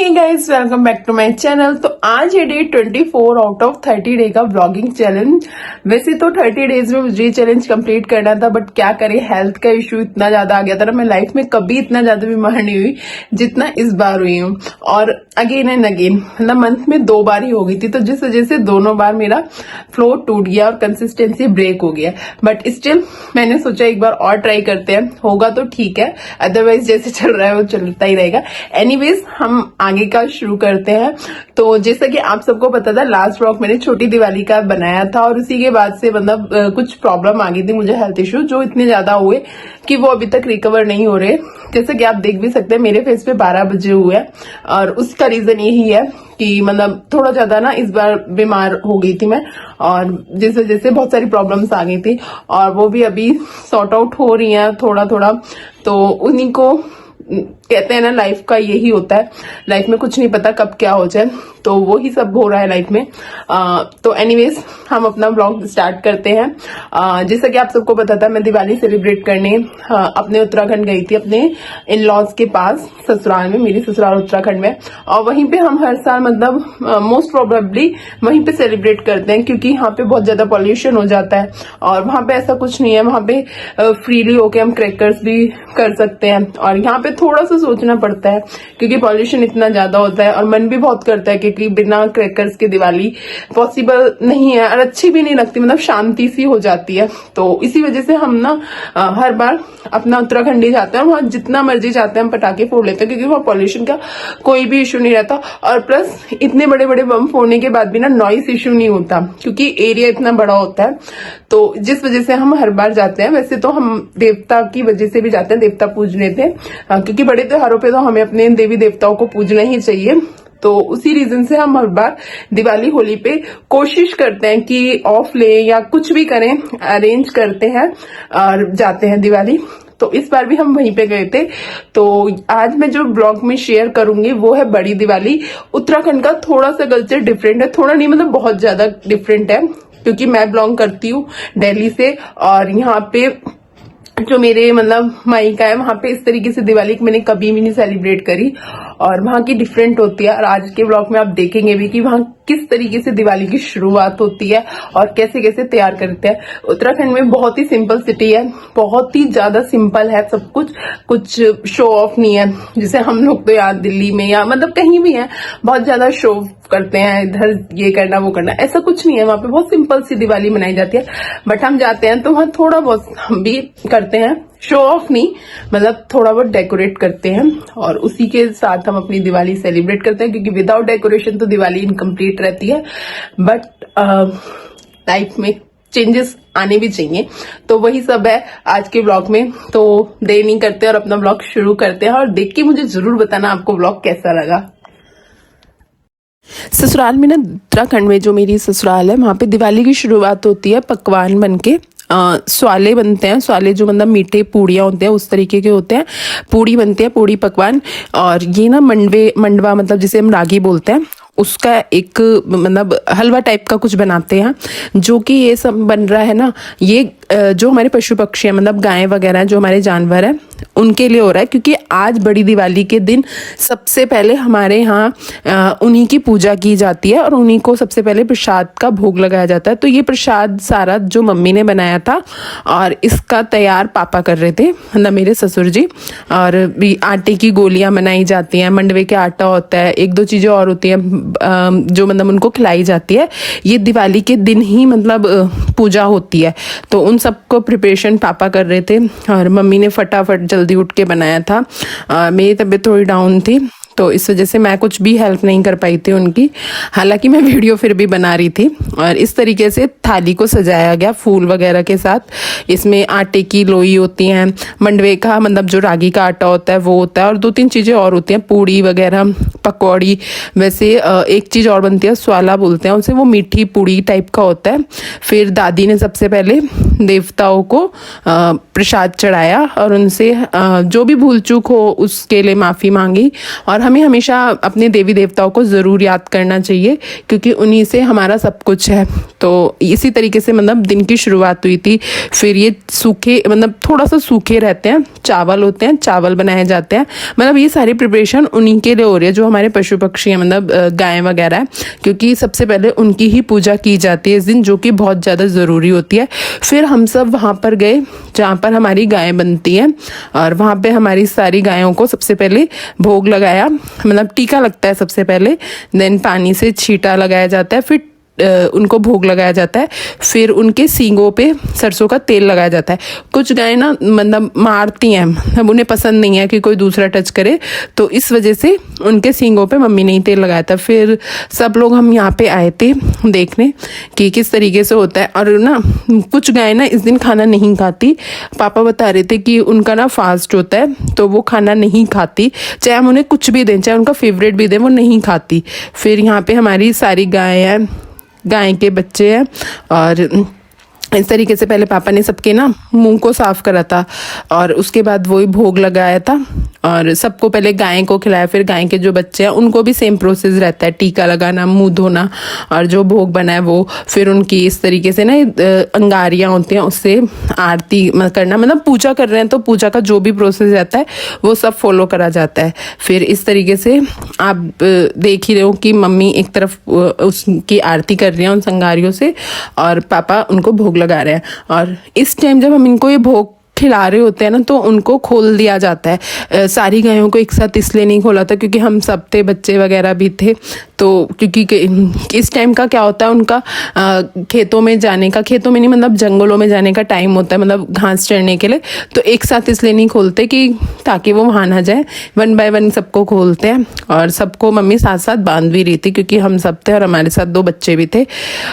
Hey guys, welcome back to my channel. तो आज है डे 24 आउट ऑफ 30 डे का व्लॉगिंग चैलेंज। वैसे तो 30 डेज में मुझे चैलेंज कंप्लीट करना था, बट क्या करें, हेल्थ का इशू इतना ज्यादा आ गया था ना। मैं लाइफ में कभी इतना ज्यादा बीमार नहीं हुई जितना इस बार हुई हूँ। और अगेन एंड अगेन मतलब मंथ में 2 बार ही हो गई थी, तो जिस वजह से दोनों बार मेरा फ्लो टूट गया और कंसिस्टेंसी ब्रेक हो गया। बट स्टिल मैंने सोचा एक बार और ट्राई करते हैं, होगा तो ठीक है, अदरवाइज जैसे चल रहा है वो चलता ही रहेगा। एनीवेज हम आगे का शुरू करते हैं। तो जैसा कि आप सबको पता था, लास्ट व्लॉग मैंने छोटी दिवाली का बनाया था और उसी के बाद से मतलब कुछ प्रॉब्लम आ गई थी मुझे, हेल्थ इश्यू जो इतने ज्यादा हुए कि वो अभी तक रिकवर नहीं हो रहे। जैसे कि आप देख भी सकते हैं मेरे फेस पे 12 बजे हुए हैं, और उसका रीजन यही है कि मतलब थोड़ा ज्यादा ना इस बार बीमार हो गई थी मैं, और जिस वजह से बहुत सारी प्रॉब्लम्स आ गई थी और वो भी अभी सॉर्ट आउट हो रही हैं थोड़ा थोड़ा। तो उन्हीं को कहते हैं ना, लाइफ का यही होता है, लाइफ में कुछ नहीं पता कब क्या हो जाए, तो वो ही सब हो रहा है लाइफ में। तो एनीवेज हम अपना ब्लॉग स्टार्ट करते हैं। जैसा कि आप सबको पता था, मैं दिवाली सेलिब्रेट करने अपने उत्तराखंड गई थी, अपने इन लॉज के पास ससुराल में। मेरी ससुराल उत्तराखंड में, और वहीं पे हम हर साल मतलब मोस्ट प्रोबेबली वहीं पे सेलिब्रेट करते हैं, क्योंकि यहाँ पे बहुत ज्यादा पॉल्यूशन हो जाता है और वहां पे ऐसा कुछ नहीं है। वहां पे फ्रीली होके हम क्रैकर्स भी कर सकते हैं, और यहाँ पे थोड़ा सा सोचना पड़ता है क्योंकि पॉल्यूशन इतना ज्यादा होता है और मन भी बहुत करता है, क्योंकि बिना क्रैकर्स के दिवाली पॉसिबल नहीं है और अच्छी भी नहीं लगती, मतलब शांति सी हो जाती है। तो इसी वजह से हम ना हर बार अपना उत्तराखंड ही जाते हैं, वहां जितना मर्जी जाते हैं हम पटाखे फोड़ लेते हैं, क्योंकि वहां पॉल्यूशन का कोई भी इशू नहीं रहता। और प्लस इतने बड़े बड़े बम फोड़ने के बाद भी ना नॉइस इशू नहीं होता, क्योंकि एरिया इतना बड़ा होता है। तो जिस वजह से हम हर बार जाते हैं। वैसे तो हम देवता की वजह से भी जाते हैं, देवता पूजने थे, क्योंकि बड़े त्योहारों पे तो हमें अपने देवी देवताओं को पूजना ही चाहिए। तो उसी रीजन से हम हर बार दिवाली होली पे कोशिश करते हैं कि ऑफ ले या कुछ भी करें, अरेंज करते हैं और जाते हैं दिवाली। तो इस बार भी हम वहीं पे गए थे। तो आज मैं जो ब्लॉग में शेयर करूंगी वो है बड़ी दिवाली। उत्तराखंड का थोड़ा सा कल्चर डिफरेंट है, थोड़ा नहीं मतलब बहुत ज्यादा डिफरेंट है, क्योंकि मैं बिलोंग करती हूँ दिल्ली से, और यहाँ पे जो मेरे मतलब मायका है वहां पे इस तरीके से दिवाली मैंने कभी भी नहीं सेलिब्रेट करी, और वहां की डिफरेंट होती है। और आज के ब्लॉग में आप देखेंगे भी कि वहां किस तरीके से दिवाली की शुरुआत होती है और कैसे कैसे तैयार करते हैं। उत्तराखंड में बहुत ही सिंपल सिटी है, बहुत ही ज्यादा सिंपल है सब कुछ शो ऑफ नहीं है, जैसे हम लोग तो यहाँ दिल्ली में या मतलब कहीं भी है बहुत ज्यादा शो करते हैं, इधर ये करना वो करना, ऐसा कुछ नहीं है। वहां पे बहुत सिंपल सी दिवाली मनाई जाती है। बट हम जाते हैं तो वहां थोड़ा बहुत हम भी करते हैं, शो ऑफ नहीं, मतलब थोड़ा बहुत डेकोरेट करते हैं और उसी के साथ हम अपनी दिवाली सेलिब्रेट करते हैं, क्योंकि विदाउट डेकोरेशन तो दिवाली इनकम्प्लीट रहती है। बट लाइफ में चेंजेस आने भी चाहिए, तो वही सब है आज के ब्लॉग में। तो देर नहीं करते और अपना ब्लॉग शुरू करते हैं, और देख के मुझे जरूर बताना आपको ब्लॉग कैसा लगा। ससुराल में ना, उत्तराखंड में जो मेरी ससुराल है वहाँ पे दिवाली की शुरुआत होती है पकवान बन के। स्वाले बनते हैं, स्वाले जो मतलब मीठे पूड़ियाँ होते हैं उस तरीके के होते हैं, पूड़ी बनती है, पूड़ी पकवान। और ये ना मंडवा मतलब जिसे हम रागी बोलते हैं, उसका एक मतलब हलवा टाइप का कुछ बनाते हैं। जो कि ये सब बन रहा है ना, ये जो हमारे पशु पक्षी हैं, मतलब गायें वगैरह जो हमारे जानवर हैं, उनके लिए हो रहा है। क्योंकि आज बड़ी दिवाली के दिन सबसे पहले हमारे यहाँ उन्हीं की पूजा की जाती है और उन्हीं को सबसे पहले प्रसाद का भोग लगाया जाता है। तो ये प्रसाद सारा जो मम्मी ने बनाया था, और इसका तैयार पापा कर रहे थे, मतलब मेरे ससुर जी। और भी आटे की गोलियां बनाई जाती हैं, मंडवे के आटा होता है, एक दो चीजें और होती हैं जो मतलब उनको खिलाई जाती है। ये दिवाली के दिन ही मतलब पूजा होती है। तो उन सबको प्रिपरेशन पापा कर रहे थे और मम्मी ने फटाफट जल्दी उठ के बनाया था। मेरी तबीयत थोड़ी डाउन थी, तो इस वजह से मैं कुछ भी हेल्प नहीं कर पाई थी उनकी, हालांकि मैं वीडियो फिर भी बना रही थी। और इस तरीके से थाली को सजाया गया फूल वगैरह के साथ। इसमें आटे की लोई होती हैं, मंडवे का मतलब जो रागी का आटा होता है वो होता है, और 2-3 चीज़ें और होती हैं, पूड़ी वगैरह, पकौड़ी। वैसे एक चीज़ और बनती है, स्वाला बोलते हैं उसे, वो मीठी पूड़ी टाइप का होता है। फिर दादी ने सबसे पहले देवताओं को प्रसाद चढ़ाया और उनसे जो भी भूल चूक हो उसके लिए माफ़ी मांगी। और हमें हमेशा अपने देवी देवताओं को ज़रूर याद करना चाहिए क्योंकि उन्हीं से हमारा सब कुछ है। तो इसी तरीके से मतलब दिन की शुरुआत हुई थी। फिर ये सूखे मतलब थोड़ा सा सूखे रहते हैं, चावल होते हैं, चावल बनाए जाते हैं। मतलब ये सारी प्रिपरेशन उन्हीं के लिए हो रही है जो हमारे पशु पक्षी हैं, मतलब गाय वगैरह है, क्योंकि सबसे पहले उनकी ही पूजा की जाती है इस दिन, जो कि बहुत ज़्यादा ज़रूरी होती है। फिर हम सब वहाँ पर गए जहाँ पर हमारी गाय बनती है और वहाँ पे हमारी सारी गायों को सबसे पहले भोग लगाया, मतलब टीका लगता है सबसे पहले, देन पानी से छींटा लगाया जाता है, फिर उनको भोग लगाया जाता है, फिर उनके सींगों पे सरसों का तेल लगाया जाता है। कुछ गायें ना मतलब मारती हैं, अब उन्हें पसंद नहीं है कि कोई दूसरा टच करे, तो इस वजह से उनके सींगों पे मम्मी ने ही तेल लगाया था। फिर सब लोग हम यहाँ पे आए थे देखने कि किस तरीके से होता है। और ना कुछ गायें ना इस दिन खाना नहीं खाती, पापा बता रहे थे कि उनका ना फास्ट होता है तो वो खाना नहीं खाती, चाहे हम उन्हें कुछ भी दें, चाहे उनका फेवरेट भी दें, वो नहीं खाती। फिर यहाँ पे हमारी सारी गायें हैं, गाय के बच्चे हैं और इस तरीके से पहले पापा ने सबके ना मुंह को साफ करा था और उसके बाद वही भोग लगाया था और सबको पहले गाय को खिलाया। फिर गाय के जो बच्चे हैं उनको भी सेम प्रोसेस रहता है, टीका लगाना, मुंह धोना और जो भोग बना है वो। फिर उनकी इस तरीके से ना अंगारियाँ होती हैं उससे आरती करना, मतलब पूजा कर रहे हैं तो पूजा का जो भी प्रोसेस रहता है वो सब फॉलो करा जाता है। फिर इस तरीके से आप देख ही रहे हो कि मम्मी एक तरफ उसकी आरती कर रही हैं उन अंगारियों से और पापा उनको भोग लगा रहे हैं। और इस टाइम जब हम इनको ये भोग खिला रहे होते हैं ना तो उनको खोल दिया जाता है। सारी गायों को एक साथ इसलिए नहीं खोला था क्योंकि हम सब थे, बच्चे वगैरह भी थे, तो क्योंकि इस टाइम का क्या होता है उनका खेतों में जाने का, खेतों में नहीं मतलब जंगलों में जाने का टाइम होता है, मतलब घास चढ़ने के लिए, तो एक साथ इसलिए नहीं खोलते कि ताकि वो वहाँ ना जाए, वन बाय वन सबको खोलते हैं। और सबको मम्मी साथ साथ बांध भी रही थी क्योंकि हम सब थे और हमारे साथ 2 बच्चे भी थे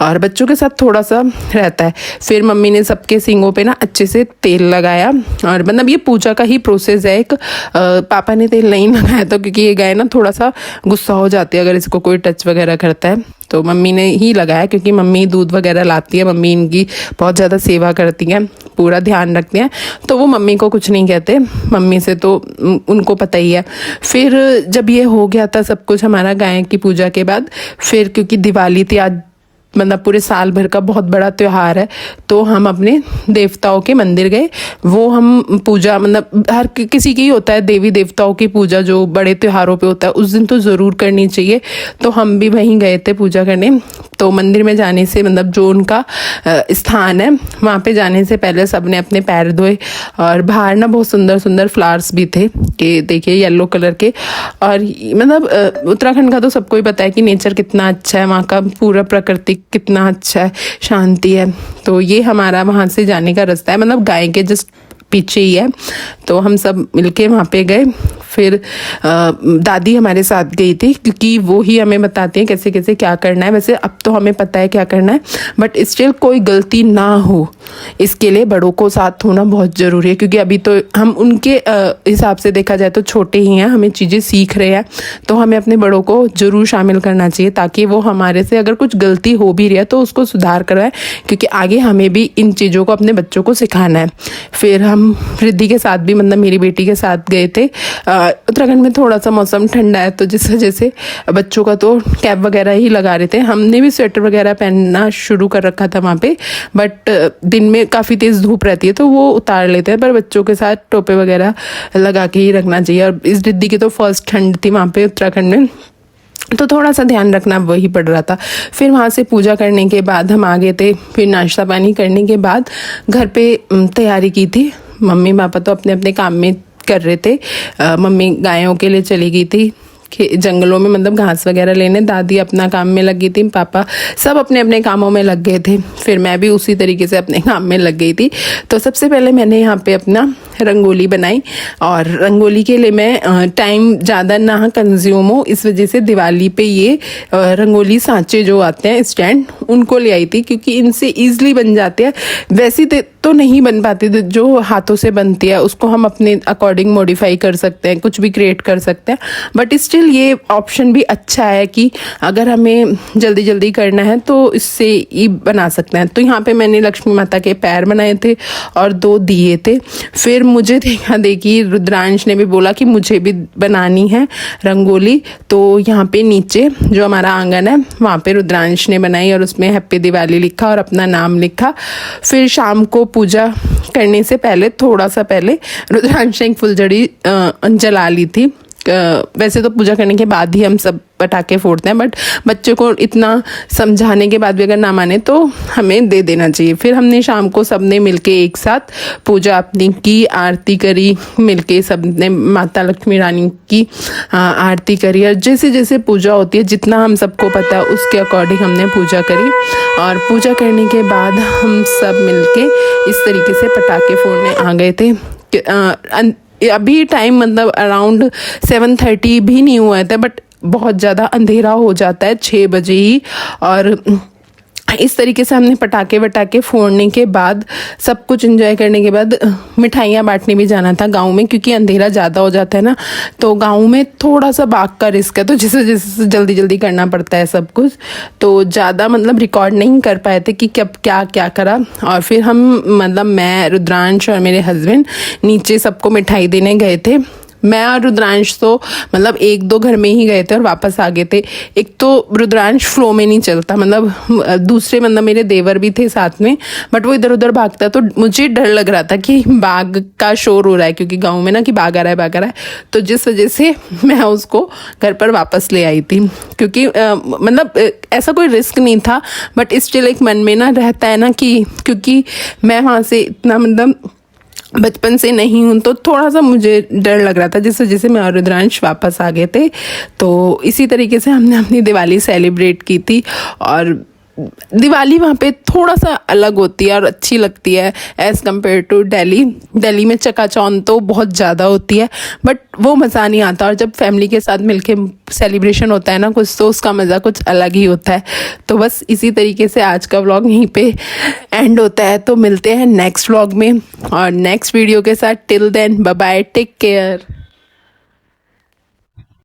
और बच्चों के साथ थोड़ा सा रहता है। फिर मम्मी ने सबके सींगों पे ना अच्छे से तेल लगाया और मतलब ये पूजा का ही प्रोसेस है एक। पापा ने तेल नहीं लगाया था क्योंकि ये गाय ना थोड़ा सा गुस्सा हो जाती है अगर इसको कोई टच वगैरह करता है, तो मम्मी ने ही लगाया क्योंकि मम्मी दूध वगैरह लाती है, मम्मी इनकी बहुत ज़्यादा सेवा करती हैं, पूरा ध्यान रखती हैं, तो वो मम्मी को कुछ नहीं कहते, मम्मी से तो उनको पता ही है। फिर जब ये हो गया था सब कुछ हमारा गाय की पूजा के बाद, फिर क्योंकि दिवाली थी आज, मतलब पूरे साल भर का बहुत बड़ा त्यौहार है, तो हम अपने देवताओं के मंदिर गए। वो हम पूजा मतलब हर किसी की होता है देवी देवताओं की पूजा, जो बड़े त्योहारों पे होता है उस दिन तो ज़रूर करनी चाहिए, तो हम भी वहीं गए थे पूजा करने। तो मंदिर में जाने से मतलब जो उनका स्थान है वहाँ पे जाने से पहले सबने अपने पैर धोए और बाहर ना बहुत सुंदर सुंदर फ्लावर्स भी थे कि देखिए येलो कलर के। और मतलब उत्तराखंड का तो सबको ही पता है कि नेचर कितना अच्छा है, वहाँ का पूरा प्रकृति कितना अच्छा है, शांति है। तो ये हमारा वहाँ से जाने का रास्ता है, मतलब गाय के जस्ट पीछे ही है, तो हम सब मिलके वहाँ पे गए। फिर दादी हमारे साथ गई थी क्योंकि वो ही हमें बताते हैं कैसे कैसे क्या करना है। वैसे अब तो हमें पता है क्या करना है, बट स्टिल कोई गलती ना हो इसके लिए बड़ों को साथ होना बहुत ज़रूरी है, क्योंकि अभी तो हम उनके हिसाब से देखा जाए तो छोटे ही हैं, हमें चीज़ें सीख रहे हैं, तो हमें अपने बड़ों को ज़रूर शामिल करना चाहिए ताकि वो हमारे से अगर कुछ गलती हो भी रही है तो उसको सुधार करवाए, क्योंकि आगे हमें भी इन चीज़ों को अपने बच्चों को सिखाना है। फिर हम रिद्धि के साथ भी मतलब मेरी बेटी के साथ गए थे। उत्तराखंड में थोड़ा सा मौसम ठंडा है तो जिस वजह से बच्चों का तो कैप वगैरह ही लगा रहे थे, हमने भी स्वेटर वगैरह पहनना शुरू कर रखा था वहाँ पे, बट दिन में काफ़ी तेज़ धूप रहती है तो वो उतार लेते हैं, पर बच्चों के साथ टोपे वगैरह लगा के ही रखना चाहिए। और इस रिद्धि की तो फर्स्ट ठंड थी वहाँ पे उत्तराखंड में, तो थोड़ा सा ध्यान रखना वही पड़ रहा था। फिर वहाँ से पूजा करने के बाद हम आ गए थे, फिर नाश्ता पानी करने के बाद घर पे तैयारी की थी। मम्मी पापा तो अपने अपने काम में कर रहे थे, मम्मी गायों के लिए चली गई थी जंगलों में मतलब घास वगैरह लेने, दादी अपना काम में लगी थी, पापा सब अपने अपने कामों में लग गए थे। फिर मैं भी उसी तरीके से अपने काम में लग गई थी। तो सबसे पहले मैंने यहाँ पे अपना रंगोली बनाई। और रंगोली के लिए मैं टाइम ज़्यादा ना कंज्यूम हो इस वजह से दिवाली पे ये रंगोली सांचे जो आते हैं स्टैंड उनको ले आई थी, क्योंकि इनसे ईजिली बन जाते हैं। वैसे तो नहीं बन पाती, जो हाथों से बनती है उसको हम अपने अकॉर्डिंग मॉडिफाई कर सकते हैं, कुछ भी क्रिएट कर सकते हैं। बट स्टिल ये ऑप्शन भी अच्छा है कि अगर हमें जल्दी जल्दी करना है तो इससे ही बना सकते हैं। तो यहाँ पे मैंने लक्ष्मी माता के पैर बनाए थे और 2 दिए थे। फिर मुझे देखा देखी रुद्रांश ने भी बोला कि मुझे भी बनानी है रंगोली, तो यहाँ पे नीचे जो हमारा आंगन है वहाँ पे रुद्रांश ने बनाई और उसमें हैप्पी दिवाली लिखा और अपना नाम लिखा। फिर शाम को पूजा करने से पहले थोड़ा सा पहले रुद्रांश ने एक फुलझड़ी जला ली थी। वैसे तो पूजा करने के बाद ही हम सब पटाखे फोड़ते हैं, बट बच्चों को इतना समझाने के बाद भी अगर ना माने तो हमें दे देना चाहिए। फिर हमने शाम को सबने मिलके एक साथ पूजा अपनी की, आरती करी मिलके, सबने माता लक्ष्मी रानी की आरती करी। और जैसे जैसे पूजा होती है जितना हम सबको पता है उसके अकॉर्डिंग हमने पूजा करी। और पूजा करने के बाद हम सब मिलके इस तरीके से पटाखे फोड़ने आ गए थे। अभी टाइम मतलब अराउंड 7:30 भी नहीं हुआ था, बट बहुत ज़्यादा अंधेरा हो जाता है 6 बजे ही। और इस तरीके से हमने पटाखे वटाखे फोड़ने के बाद सब कुछ एंजॉय करने के बाद मिठाइयाँ बांटने भी जाना था गांव में, क्योंकि अंधेरा ज़्यादा हो जाता है ना, तो गांव में थोड़ा सा बाघ का रिस्क है, तो जिसे जिसे जल्दी जल्दी करना पड़ता है सब कुछ। तो ज़्यादा मतलब रिकॉर्ड नहीं कर पाए थे कि कब क्या क्या करा। और फिर हम मतलब मैं, रुद्रांश और मेरे हस्बैंड नीचे सबको मिठाई देने गए थे। मैं और रुद्रांश तो मतलब 1-2 घर में ही गए थे और वापस आ गए थे। एक तो रुद्रांश फ्लो में नहीं चलता, मतलब दूसरे मतलब मेरे देवर भी थे साथ में, बट वो इधर उधर भागता, तो मुझे डर लग रहा था कि बाघ का शोर हो रहा है, क्योंकि गांव में ना कि बाघ आ रहा है बाघ आ रहा है। तो जिस वजह से मैं उसको घर पर वापस ले आई थी, क्योंकि मतलब ऐसा कोई रिस्क नहीं था, बट स्टिल एक मन में ना रहता है ना कि क्योंकि मैं वहाँ से इतना मतलब बचपन से नहीं हूँ, तो थोड़ा सा मुझे डर लग रहा था। जिस वजह से मैं और रुद्रांश वापस आ गए थे। तो इसी तरीके से हमने अपनी दिवाली सेलिब्रेट की थी। और दिवाली वहाँ पे थोड़ा सा अलग होती है और अच्छी लगती है as compare to Delhi. Delhi में चकाचौंध तो बहुत ज़्यादा होती है, बट वो मज़ा नहीं आता। और जब फैमिली के साथ मिलके सेलिब्रेशन होता है ना कुछ, तो उसका मज़ा कुछ अलग ही होता है। तो बस इसी तरीके से आज का व्लॉग यहीं पे एंड होता है। तो मिलते हैं नेक्स्ट व्लॉग में और नेक्स्ट वीडियो के साथ। Till then bye bye, take care.